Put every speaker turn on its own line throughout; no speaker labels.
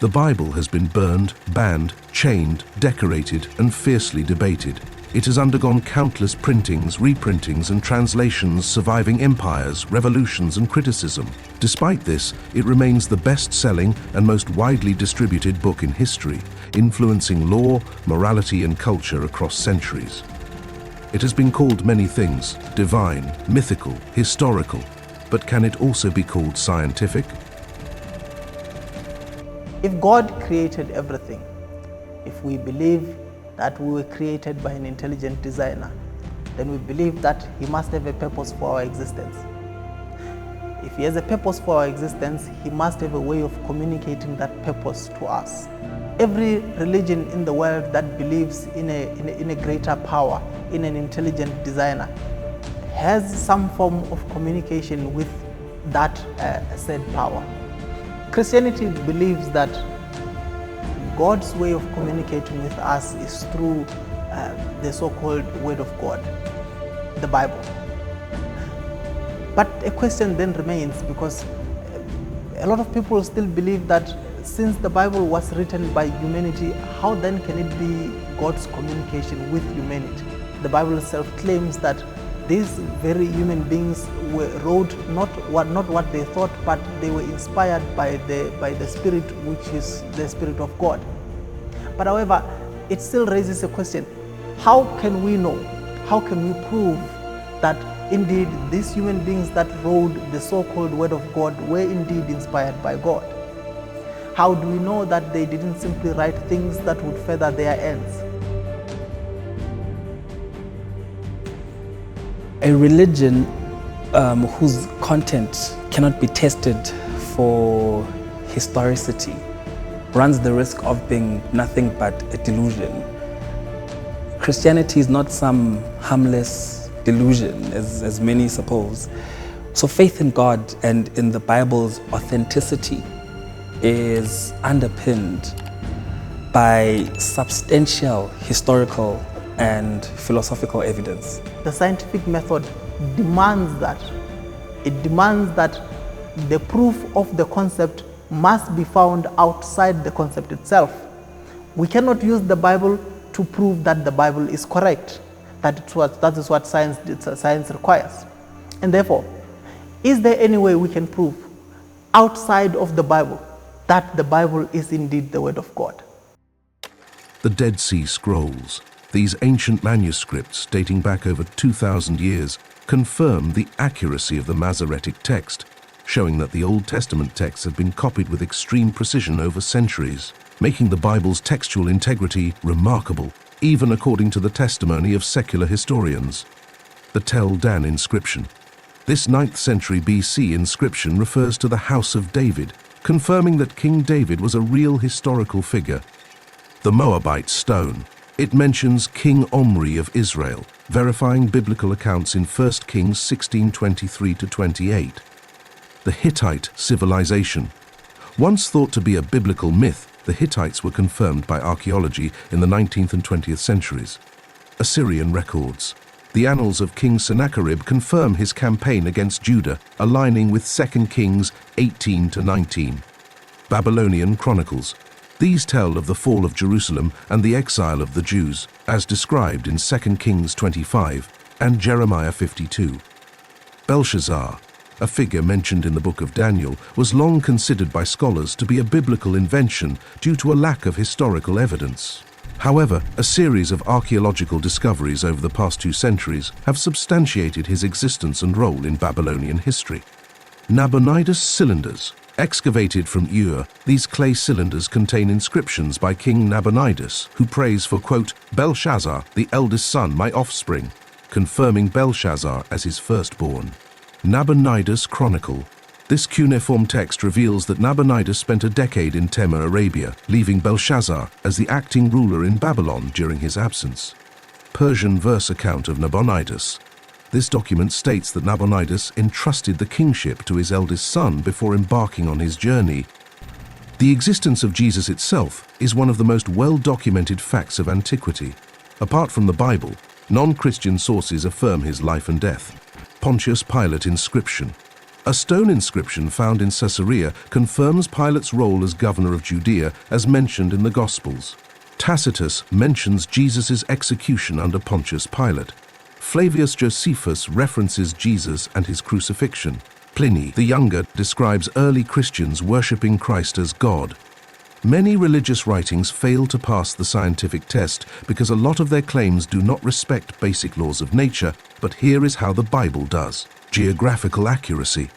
The Bible has been burned, banned, chained, decorated, and fiercely debated. It has undergone countless printings, reprintings, and translations, surviving empires, revolutions, and criticism. Despite this, it remains the best-selling and most widely distributed book in history, influencing law, morality, and culture across centuries. It has been called many things: divine, mythical, historical, but can it also be called scientific?
If God created everything, if we believe that we were created by an intelligent designer, then we believe that He must have a purpose for our existence. If He has a purpose for our existence, He must have a way of communicating that purpose to us. Every religion in the world that believes in a greater power, in an intelligent designer, has some form of communication with that said power. Christianity believes that God's way of communicating with us is through the so-called Word of God, the Bible. But a question then remains, because a lot of people still believe that since the Bible was written by humanity, how then can it be God's communication with humanity? The Bible itself claims that these very human beings wrote not what they thought, but they were inspired by the Spirit, which is the Spirit of God. But however, it still raises a question: how can we know, how can we prove that indeed these human beings that wrote the so-called Word of God were indeed inspired by God? How do we know that they didn't simply write things that would further their ends?
A religion whose content cannot be tested for historicity runs the risk of being nothing but a delusion. Christianity is not some harmless delusion, as many suppose. So faith in God and in the Bible's authenticity is underpinned by substantial historical and philosophical evidence.
The scientific method demands that. It demands that the proof of the concept must be found outside the concept itself. We cannot use the Bible to prove that the Bible is correct. That is what science requires. And therefore, is there any way we can prove outside of the Bible that the Bible is indeed the Word of God?
The Dead Sea Scrolls, these ancient manuscripts dating back over 2,000 years, confirm the accuracy of the Masoretic text, showing that the Old Testament texts had been copied with extreme precision over centuries, making the Bible's textual integrity remarkable, even according to the testimony of secular historians. The Tel Dan inscription. This 9th century BC inscription refers to the House of David, confirming that King David was a real historical figure. The Moabite stone. It mentions King Omri of Israel, verifying biblical accounts in 1 Kings 16:23-28. The Hittite civilization. Once thought to be a biblical myth, the Hittites were confirmed by archaeology in the 19th and 20th centuries. Assyrian records. The annals of King Sennacherib confirm his campaign against Judah, aligning with 2 Kings 18-19. Babylonian chronicles. These tell of the fall of Jerusalem and the exile of the Jews, as described in 2 Kings 25 and Jeremiah 52. Belshazzar, a figure mentioned in the book of Daniel, was long considered by scholars to be a biblical invention due to a lack of historical evidence. However, a series of archaeological discoveries over the past 2 centuries have substantiated his existence and role in Babylonian history. Nabonidus cylinders. Excavated from Ur, these clay cylinders contain inscriptions by King Nabonidus, who prays for, quote, Belshazzar, the eldest son, my offspring, confirming Belshazzar as his firstborn. Nabonidus Chronicle. This cuneiform text reveals that Nabonidus spent a decade in Temur, Arabia, leaving Belshazzar as the acting ruler in Babylon during his absence. Persian verse account of Nabonidus. This document states that Nabonidus entrusted the kingship to his eldest son before embarking on his journey. The existence of Jesus itself is one of the most well-documented facts of antiquity. Apart from the Bible, non-Christian sources affirm his life and death. Pontius Pilate inscription. A stone inscription found in Caesarea confirms Pilate's role as governor of Judea as mentioned in the Gospels. Tacitus mentions Jesus' execution under Pontius Pilate. Flavius Josephus references Jesus and his crucifixion. Pliny the Younger describes early Christians worshipping Christ as God. Many religious writings fail to pass the scientific test because a lot of their claims do not respect basic laws of nature, but here is how the Bible does. Geographical accuracy.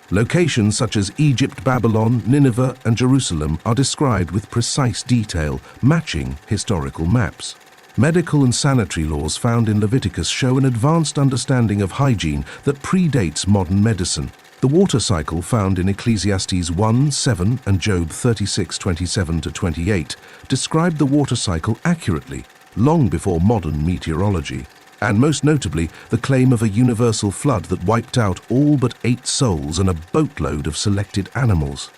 Locations such as Egypt, Babylon, Nineveh, and Jerusalem are described with precise detail, matching historical maps. Medical and sanitary laws found in Leviticus show an advanced understanding of hygiene that predates modern medicine. The water cycle found in Ecclesiastes 1:7 and Job 36:27-28 described the water cycle accurately, long before modern meteorology. And most notably, the claim of a universal flood that wiped out all but 8 souls and a boatload of selected animals.